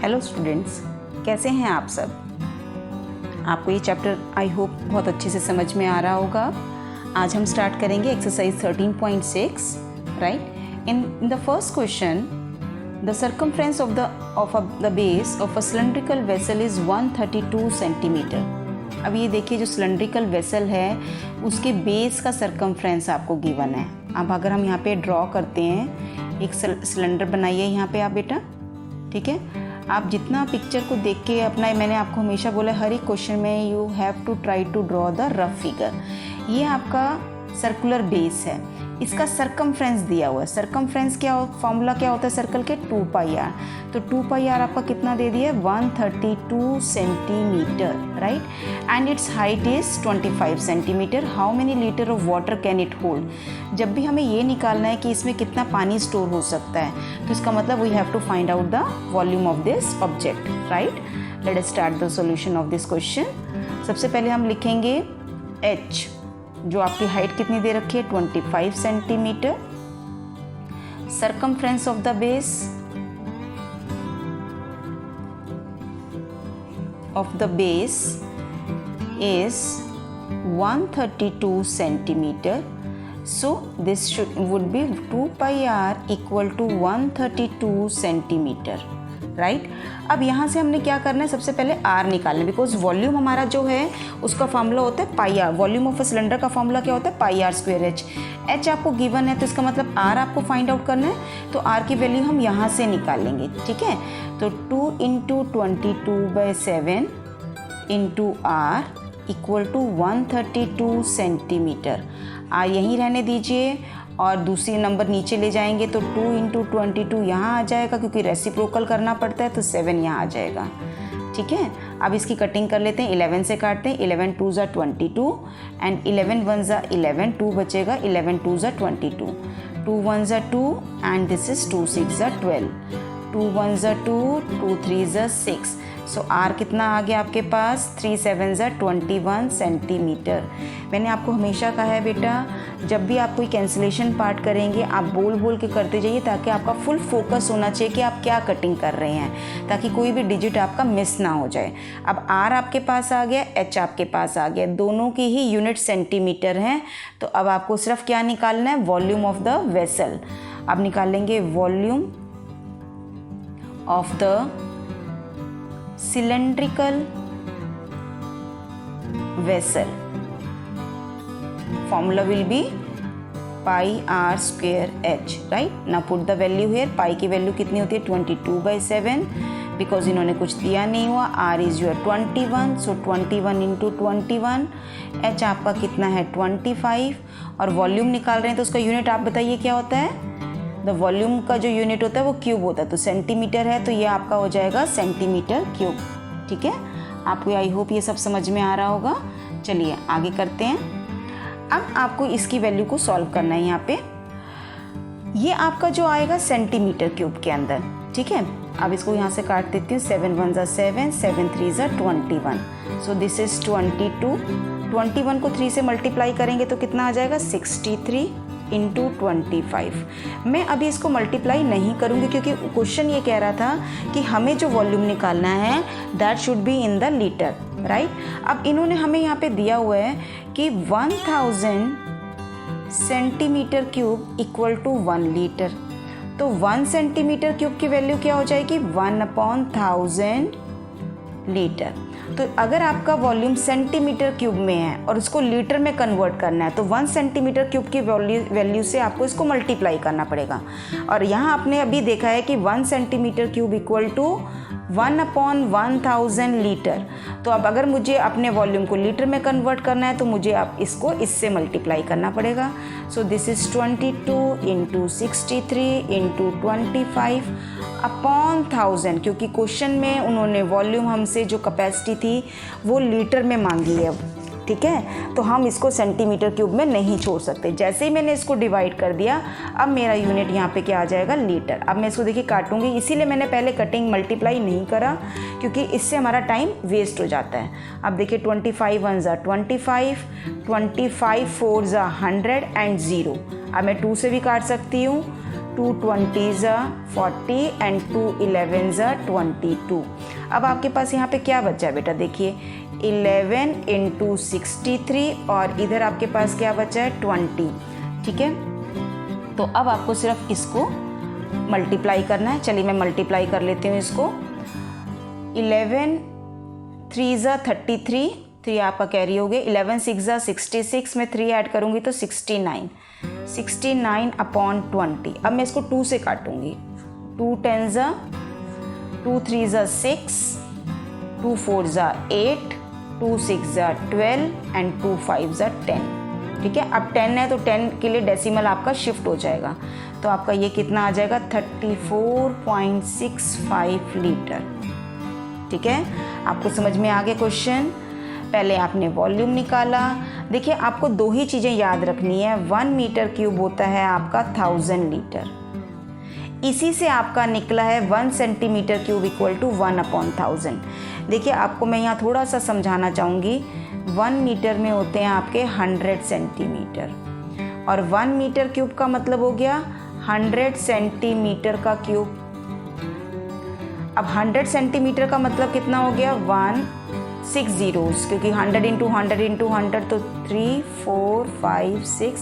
Hello students, कैसे हैं आप सब। आपको ये चैप्टर आई होप बहुत अच्छे से समझ में आ रहा होगा। आज हम स्टार्ट करेंगे exercise 13.6 right. In the first question, the circumference of the base of a cylindrical vessel is 132 centimetre. अब ये देखिए, जो सिलेंड्रिकल वेसल है उसके बेस का सर्कमफ्रेंस आपको गिवन है। अब अगर हम यहाँ पे ड्रॉ करते हैं, एक सिलेंडर बनाइए यहाँ पे आप बेटा, ठीक है। आप जितना पिक्चर को देख के अपना, मैंने आपको हमेशा बोला हर एक क्वेश्चन में you have to try to draw the rough figure. ये आपका सर्कुलर बेस है, इसका सर्कमफ्रेंस दिया हुआ है। सर्कमफ्रेंस क्या फॉर्मूला क्या होता है सर्कल के, 2 पाई आर। तो 2 पाई आर आपका कितना दे दिया है, 132 centimetre right. And it's height is 25 centimetre. How many litre of water can it hold. जब भी हमें ये निकालना है कि इसमें कितना पानी स्टोर हो सकता है, तो इसका मतलब we have to find out the volume of this object right. Let us start the solution of this question. सबसे पहले हम लिखेंगे h, जो आपकी हाइट कितनी दे रखी है, 25 centimetre. Circumference of the base is 132 centimeter. So this would be 2 pi r equal to 132 centimeter. Right अब यहाँ से हमने क्या करना है, सबसे पहले आर निकालना है, बिकॉज वॉल्यूम हमारा जो है उसका फॉर्मूला होता है pi R. Volume of a cylinder का फॉर्मूला क्या होता है, pi R square H. H आपको गिवन है, तो इसका मतलब आर आपको फाइंड आउट करना है। तो आर की वैल्यू हम यहाँ से निकालेंगे, ठीक है। तो 2 × 22/7 into R equal to 132 centimetre. R यहीं रहने दीजिए और दूसरी नंबर नीचे ले जाएंगे, तो 2 × 22 यहाँ आ जाएगा, क्योंकि रेसिप्रोकल करना पड़ता है, तो 7 यहाँ आ जाएगा, ठीक है। अब इसकी कटिंग कर लेते हैं, 11 से काटते हैं। 11 2 ज़ा 22 एंड 11 1 ज़ा 11, 2 बचेगा, 11 2 ज़ा 22, 2 1 ज़ा 2 एंड दिस इज 2 6 ज़ा 12, 2 1 ज़ा 2, 2 3 ज़ा 6। सो आर कितना आ गया आपके पास, 3 7 ज़ा 21 सेंटीमीटर। मैंने आपको हमेशा कहा है बेटा, जब भी आप कोई कैंसिलेशन पार्ट करेंगे, आप बोल बोल के करते जाइए, ताकि आपका फुल फोकस होना चाहिए कि आप क्या कटिंग कर रहे हैं, ताकि कोई भी डिजिट आपका मिस ना हो जाए। अब आर आपके पास आ गया, एच आपके पास आ गया, दोनों की ही यूनिट सेंटीमीटर हैं। तो अब आपको सिर्फ क्या निकालना है, वॉल्यूम ऑफ द वेसल। अब निकालेंगे volume of the cylindrical vessel. Formula will be pi r square h, right? Now put the value here. pi की वैल्यू कितनी होती है, 22/7, बिकॉज इन्होंने कुछ दिया नहीं हुआ। r is your 21, so 21 × 21। h आपका कितना है, 25, और वॉल्यूम निकाल रहे हैं, तो उसका यूनिट आप बताइए क्या होता है। द वॉल्यूम का जो यूनिट होता है वो क्यूब होता है, तो सेंटीमीटर है, तो ये आपका हो जाएगा सेंटीमीटर क्यूब, ठीक है। आपको आई होप ये सब समझ में आ रहा होगा। चलिए आगे करते हैं। अब आपको इसकी वैल्यू को सॉल्व करना है। यहाँ पे ये आपका जो आएगा सेंटीमीटर क्यूब के अंदर, ठीक है। अब इसको यहाँ से काट देती हूँ, 7 1 ज़ा 7, 7 3 ज़ा 21, सो दिस इज 22। 21 को 3 से मल्टीप्लाई करेंगे तो कितना आ जाएगा, 63 × 25। मैं अभी इसको मल्टीप्लाई नहीं करूँगी, क्योंकि क्वेश्चन ये कह रहा था कि हमें जो वॉल्यूम निकालना है that should be in the litre right. अब इन्होंने हमें यहाँ पे दिया हुआ है कि 1000 centimetre cube equal to 1 litre. तो 1 सेंटीमीटर क्यूब की वैल्यू क्या हो जाएगी, 1/1000 लीटर। तो अगर आपका वॉल्यूम सेंटीमीटर क्यूब में है और उसको लीटर में कन्वर्ट करना है, तो 1 सेंटीमीटर क्यूब की वैल्यू से आपको इसको मल्टीप्लाई करना पड़ेगा। और यहाँ आपने अभी देखा है कि 1 centimetre cube equal to 1/1000 litre. तो अब अगर मुझे अपने वॉल्यूम को लीटर में कन्वर्ट करना है, तो मुझे आप इसको इससे मल्टीप्लाई करना पड़ेगा। सो दिस इज़ 22 × 63 × 25/1000, क्योंकि क्वेश्चन में उन्होंने वॉल्यूम हमसे जो कैपेसिटी थी वो लीटर में मांगी है, ठीक है। तो हम इसको सेंटीमीटर क्यूब में नहीं छोड़ सकते। जैसे ही मैंने इसको डिवाइड कर दिया, अब मेरा यूनिट यहाँ पे क्या आ जाएगा, लीटर। अब मैं इसको देखिए काटूंगी, इसीलिए मैंने पहले कटिंग मल्टीप्लाई नहीं करा, क्योंकि इससे हमारा टाइम वेस्ट हो जाता है। अब देखिए 25 1 ज़ा 25, 25 4 ज़ा 100 एंड 0। अब मैं 2 से भी काट सकती हूँ, 2 20s are 40 and 2 11s are 22। अब आपके पास यहाँ पे क्या बचा है बेटा, देखिए 11 इंटू 63 और इधर आपके पास क्या बचा है 20, ठीक है। तो अब आपको सिर्फ इसको मल्टीप्लाई करना है। चलिए मैं मल्टीप्लाई कर लेती हूँ इसको। 11 3s are 33, 3 आपका कैरी हो गया। 11 6s are 66 में 3 ऐड करूँगी तो 69 अपॉन 20। अब मैं इसको 2 से काटूँगी। 2 10s are 2 3s are 6, 2 4s are 8, 2 6s are 12 and 2 5s are 10, ठीक है। अब 10 है तो 10 के लिए डेसिमल आपका शिफ्ट हो जाएगा, तो आपका ये कितना आ जाएगा 34.65 लीटर, ठीक है। आपको समझ में आ गया क्वेश्चन। पहले आपने वॉल्यूम निकाला। देखिए आपको 2 ही चीज़ें याद रखनी है। 1 मीटर क्यूब होता है आपका 1000 लीटर, इसी से आपका निकला है 1 सेंटीमीटर क्यूब इक्वल टू 1/1000। देखिए आपको मैं यहाँ थोड़ा सा समझाना चाहूँगी। 1 मीटर में होते हैं आपके 100 सेंटीमीटर और 1 मीटर क्यूब का मतलब हो गया 100 सेंटीमीटर का क्यूब। अब 100 सेंटीमीटर का मतलब कितना हो गया 160, क्योंकि 100 इंटू 100 इंटू 100 तो 3 4 5 6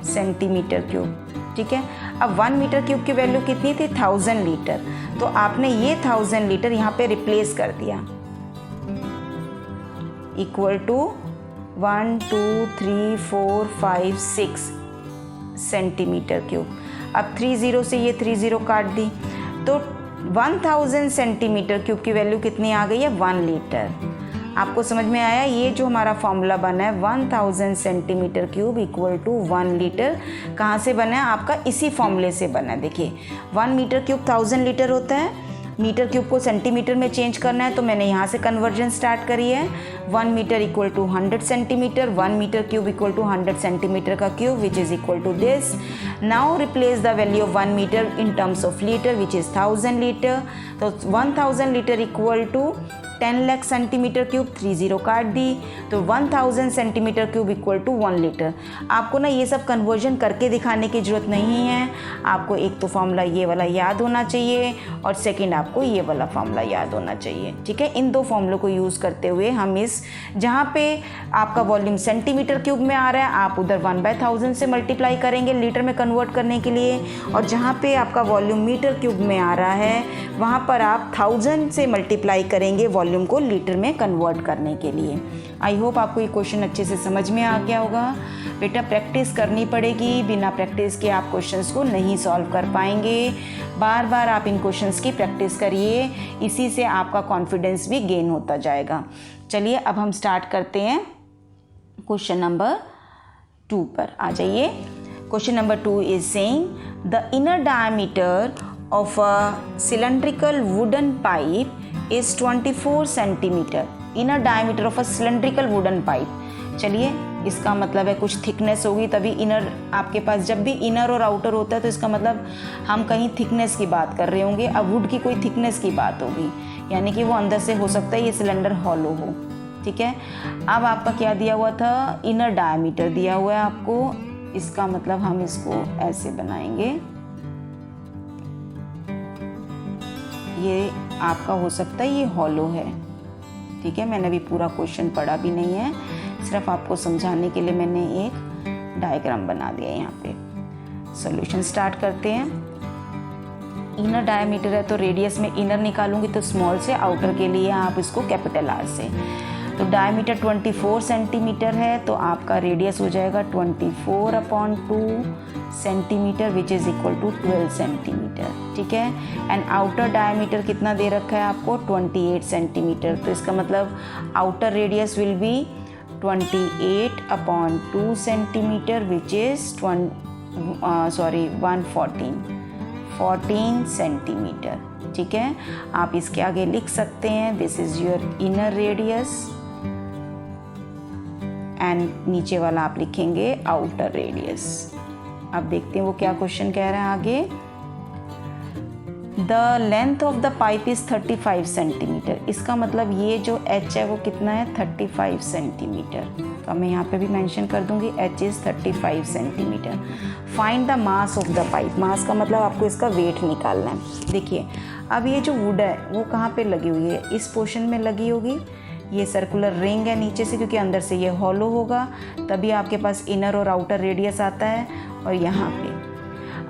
सेंटीमीटर क्यूब, ठीक है। अब 1 मीटर क्यूब की वैल्यू कितनी थी 1000 लीटर, तो आपने ये 1000 लीटर यहाँ पे रिप्लेस कर दिया इक्वल टू 1 2 3 4 5 6 सेंटीमीटर क्यूब। अब 30 से ये 30 काट दी तो 1000 सेंटीमीटर क्यूब की वैल्यू कितनी आ गई है 1 लीटर। आपको समझ में आया। ये जो हमारा फॉर्मूला बना है 1000 centimetre cube equal to 1 litre, कहाँ से बना है आपका इसी फॉर्मूले से बना है। देखिए 1 मीटर क्यूब 1000 लीटर होता है, मीटर क्यूब को सेंटीमीटर में चेंज करना है तो मैंने यहाँ से कन्वर्जन स्टार्ट करी है। 1 metre equal to 100 centimetre, 1 metre cube equal to 100 centimetre का cube which is equal to this. Now replace the value of 1 metre in terms of litre which is 1000 litre. तो 1000 litre equal to 10 lakh centimetre cube, 30 काट दी तो 1000 centimetre cube equal to 1 litre. आपको ना ये सब conversion करके दिखाने की ज़रूरत नहीं है। आपको एक तो फॉर्मूला ये वाला याद होना चाहिए और सेकंड आपको ये वाला फॉर्मूला याद होना चाहिए, ठीक है। इन 2 फॉर्मूलों को यूज़ करते हुए हम इस जहाँ पे आपका वॉल्यूम सेंटीमीटर क्यूब में आ रहा है आप उधर 1/1000 से मल्टीप्लाई करेंगे लीटर में कन्वर्ट करने के लिए, और जहाँ पे आपका वॉल्यूम मीटर क्यूब में आ रहा है वहाँ पर आप 1000 से मल्टीप्लाई करेंगे वॉल्यूम को लीटर में कन्वर्ट करने के लिए। आई होप आपको ये क्वेश्चन अच्छे से समझ में आ गया होगा। बेटा प्रैक्टिस करनी पड़ेगी, बिना प्रैक्टिस के आप क्वेश्चंस को नहीं सॉल्व कर पाएंगे। बार बार आप इन क्वेश्चंस की प्रैक्टिस करिए, इसी से आपका कॉन्फिडेंस भी गेन होता जाएगा। चलिए अब हम स्टार्ट करते हैं क्वेश्चन नंबर 2 पर। आ जाइए। Question number 2 is saying the inner diameter of a cylindrical wooden pipe is 24 centimeter. Inner diameter of a cylindrical wooden pipe. चलिए इसका मतलब है कुछ थिकनेस होगी तभी इनर, आपके पास जब भी इनर और आउटर होता है तो इसका मतलब हम कहीं थिकनेस की बात कर रहे होंगे। अब वुड की कोई थिकनेस की बात होगी, यानी कि वो अंदर से हो सकता है ये सिलेंडर हॉलो हो, ठीक है। अब आपका क्या दिया हुआ था, इनर डायमीटर दिया हुआ है आपको, इसका मतलब हम इसको ऐसे बनाएंगे। ये आपका हो सकता है ये हॉलो है, ठीक है। मैंने अभी पूरा क्वेश्चन पढ़ा भी नहीं है, सिर्फ आपको समझाने के लिए मैंने एक डायग्राम बना दिया है यहाँ पे। सॉल्यूशन स्टार्ट करते हैं। इनर डायमीटर है तो रेडियस में इनर निकालूंगी तो स्मॉल से, आउटर के लिए आप इसको कैपिटल आर से। तो डायमीटर 24 सेंटीमीटर है तो आपका रेडियस हो जाएगा 24/2 centimetre which is equal to 12 centimetre, ठीक है। एंड आउटर डायमीटर कितना दे रखा है आपको 28 सेंटीमीटर, तो इसका मतलब outer radius will be 28/2 centimetre which is 114 centimetre, ठीक है। आप इसके आगे लिख सकते हैं this is your inner radius and नीचे वाला आप लिखेंगे आउटर रेडियस। अब देखते हैं वो क्या क्वेश्चन कह रहा है आगे। The length of the pipe is 35 centimetre. इसका मतलब ये जो h है वो कितना है, 35 सेंटीमीटर। तो मैं यहाँ पे भी मेंशन कर दूँगी h is 35 centimetre. Find the mass of the pipe. Mass का मतलब आपको इसका वेट निकालना है। देखिए अब ये जो वुड है वो कहाँ पे लगी हुई है, इस पोर्शन में लगी होगी। ये सर्कुलर रिंग है नीचे से, क्योंकि अंदर से ये हॉलो होगा, तभी आपके पास इनर और आउटर रेडियस आता है। और यहाँ पे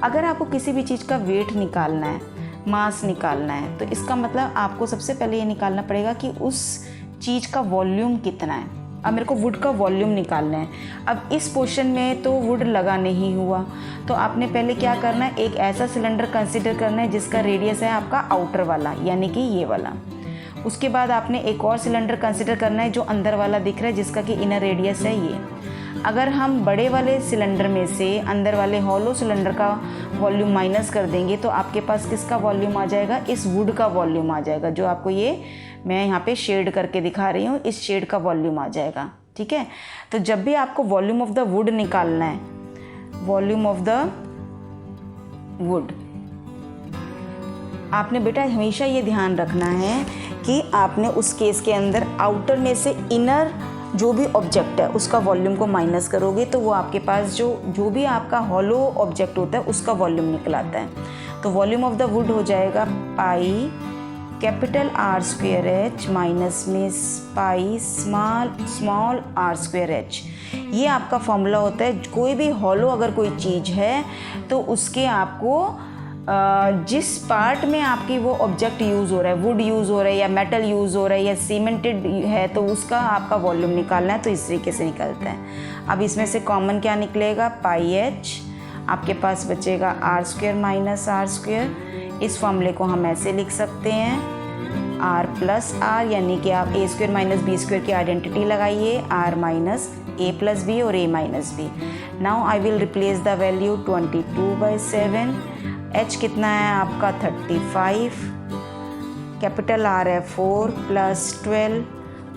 अगर आपको किसी भी चीज़ का वेट निकालना है, मास निकालना है, तो इसका मतलब आपको सबसे पहले ये निकालना पड़ेगा कि उस चीज़ का वॉल्यूम कितना है। अब मेरे को वुड का वॉल्यूम निकालना है। अब इस पोर्शन में तो वुड लगा नहीं हुआ, तो आपने पहले क्या करना है, एक ऐसा सिलेंडर कंसीडर करना है जिसका रेडियस है आपका आउटर वाला, यानी कि ये वाला। उसके बाद आपने एक और सिलेंडर कंसीडर करना है जो अंदर वाला दिख रहा है, जिसका कि इनर रेडियस है ये। अगर हम बड़े वाले सिलेंडर में से अंदर वाले हॉलो सिलेंडर का वॉल्यूम माइनस कर देंगे तो आपके पास किसका वॉल्यूम आ जाएगा, इस वुड का वॉल्यूम आ जाएगा, जो आपको ये मैं यहाँ पे शेड करके दिखा रही हूँ, इस शेड का वॉल्यूम आ जाएगा। ठीक है, तो जब भी आपको वॉल्यूम ऑफ द वुड निकालना है, वॉल्यूम ऑफ द वुड, आपने बेटा हमेशा ये ध्यान रखना है कि आपने उस केस के अंदर आउटर में से इनर जो भी ऑब्जेक्ट है उसका वॉल्यूम को माइनस करोगे तो वो आपके पास जो भी आपका हॉलो ऑब्जेक्ट होता है उसका वॉल्यूम निकल आता है। तो वॉल्यूम ऑफ द वुड हो जाएगा pi capital R square H minus में pi small R square H. ये आपका फॉर्मूला होता है। कोई भी हॉलो अगर कोई चीज़ है तो उसके आपको जिस पार्ट में आपकी वो ऑब्जेक्ट यूज़ हो रहा है, वुड यूज़ हो रहा है या मेटल यूज़ हो रहा है या सीमेंटेड है, तो उसका आपका वॉल्यूम निकालना है। तो इस तरीके से निकलता है। अब इसमें से कॉमन क्या निकलेगा, पाई एच, आपके पास बचेगा R square minus R square. इस फॉर्मूले को हम ऐसे लिख सकते हैं आर प्लस आर, यानी कि आप A square minus B square की आइडेंटिटी लगाइए, R minus A plus B और A minus B. Now I will replace the value 22/7। h कितना है आपका 35, कैपिटल आर है 4 प्लस 12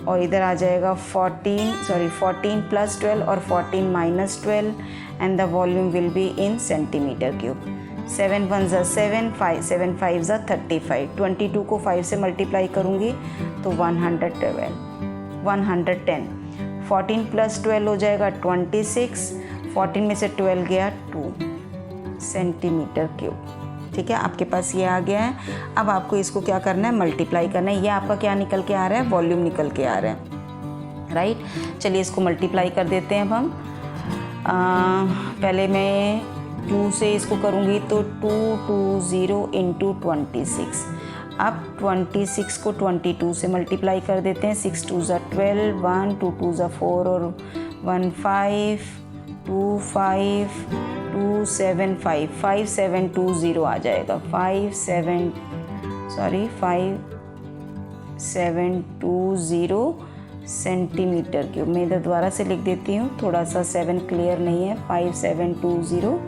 और इधर आ जाएगा 14 प्लस 12 और 14 minus 12 and the volume will be in centimetre cube. 7 1 ज़ा 7, 7 5 ज़ा 35। 22 को 5 से मल्टीप्लाई करूँगी तो 110। 14 प्लस 12 हो जाएगा 26, 14 में से 12 गया 2 सेंटीमीटर क्यूब। ठीक है, आपके पास ये आ गया है। अब आपको इसको क्या करना है, मल्टीप्लाई करना है। ये आपका क्या निकल के आ रहा है, वॉल्यूम निकल के आ रहा है, राइट। चलिए इसको मल्टीप्लाई कर देते हैं अब हम। पहले मैं 2 से इसको करूँगी तो 220 इंटू 26। अब 26 को 22 से मल्टीप्लाई कर देते हैं। 6 2 ज़ा 12, 1 2 2 ज़ा 4 और 1 5 2 5 2 7 5 5720 आ जाएगा। 5720 सेंटीमीटर क्यूब। मैं इधर दोबारा से लिख देती हूँ, थोड़ा सा 7 क्लियर नहीं है। 5720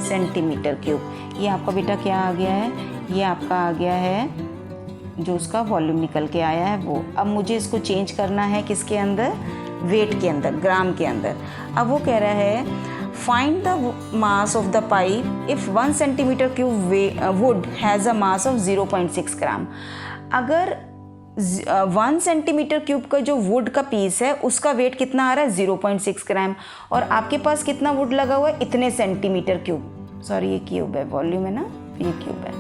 सेंटीमीटर क्यूब। ये आपका बेटा क्या आ गया है, ये आपका आ गया है जो उसका वॉल्यूम निकल के आया है वो। अब मुझे इसको चेंज करना है किसके अंदर, वेट के अंदर, ग्राम के अंदर। अब वो कह रहा है find the mass of the pipe if 1 centimetre cube would has a mass of 0.6 ग्राम। अगर 1 सेंटीमीटर क्यूब का जो वुड का पीस है उसका वेट कितना आ रहा है, 0.6 ग्राम, और आपके पास कितना वुड लगा हुआ है, इतने सेंटीमीटर क्यूब। सॉरी ये क्यूब है, वॉल्यूम है ना, ये क्यूब है।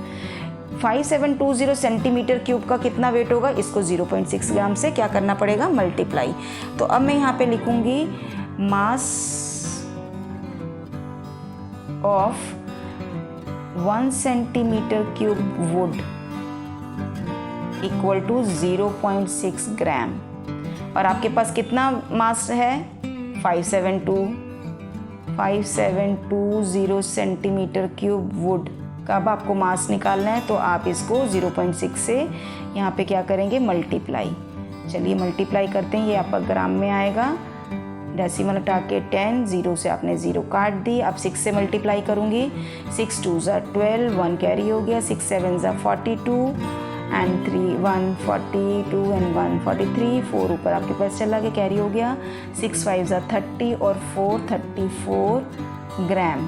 5720 सेंटीमीटर क्यूब का कितना वेट होगा, इसको 0.6 ग्राम से क्या करना पड़ेगा, मल्टीप्लाई। तो अब मैं यहाँ पे लिखूँगी mass of 1 centimetre cube wood equal to 0.6 gram. और आपके पास कितना मास है, 5720 सेंटीमीटर क्यूब वुड का। अब आपको मास निकालना है तो आप इसको 0.6 से यहाँ पे क्या करेंगे, मल्टीप्लाई। चलिए मल्टीप्लाई करते हैं, ये आपका ग्राम में आएगा। डेसिमल हटा के 10, 0 से आपने 0 काट दी। अब 6 से मल्टीप्लाई करूँगी। 6 2 ज़ा 12, 1 कैरी हो गया। 6 7 ज़ा 42 एंड 3 142 एंड 143, 4 ऊपर आपके पास चला गया, कैरी हो गया। 6 5 ज़ा 30 और 4 34 ग्राम।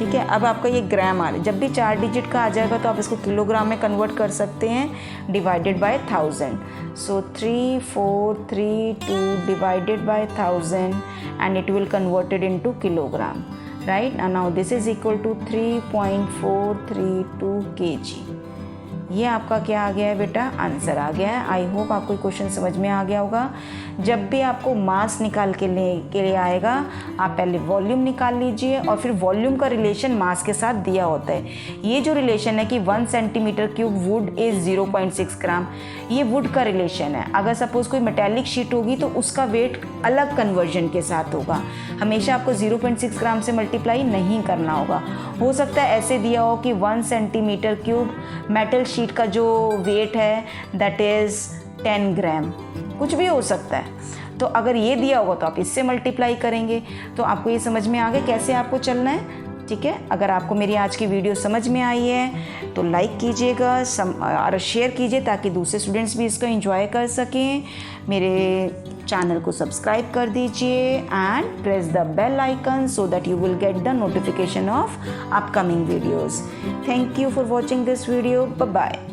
ठीक है। अब आपका ये ग्राम आ रहा है, जब भी 4 डिजिट का आ जाएगा तो आप इसको किलोग्राम में कन्वर्ट कर सकते हैं divided by 1000। So 3432 divided by 1000 and it will converted into kilogram, right. Now this is equal to 3.432 kg। ये आपका क्या आ गया है बेटा, आंसर आ गया है। आई होप आपको क्वेश्चन समझ में आ गया होगा। जब भी आपको मास निकाल के लिए आएगा, आप पहले वॉल्यूम निकाल लीजिए और फिर वॉल्यूम का रिलेशन मास के साथ दिया होता है। ये जो रिलेशन है कि 1 सेंटीमीटर क्यूब वुड इज़ 0.6 ग्राम, ये वुड का रिलेशन है। अगर सपोज कोई मेटेलिक शीट होगी तो उसका वेट अलग कन्वर्जन के साथ होगा, हमेशा आपको 0.6 ग्राम से मल्टीप्लाई नहीं करना होगा। हो सकता है ऐसे दिया हो कि 1 सेंटीमीटर क्यूब मेटल शीट का जो वेट है दैट इज़ 10 ग्राम, कुछ भी हो सकता है। तो अगर ये दिया होगा तो आप इससे मल्टीप्लाई करेंगे। तो आपको ये समझ में आ गया कैसे आपको चलना है, ठीक है। अगर आपको मेरी आज की वीडियो समझ में आई है तो लाइक कीजिएगा और शेयर कीजिए ताकि दूसरे स्टूडेंट्स भी इसको एंजॉय कर सकें। मेरे चैनल को सब्सक्राइब कर दीजिए and press the bell icon so that you will get the notification of upcoming videos. Thank you for watching this video. Bye bye.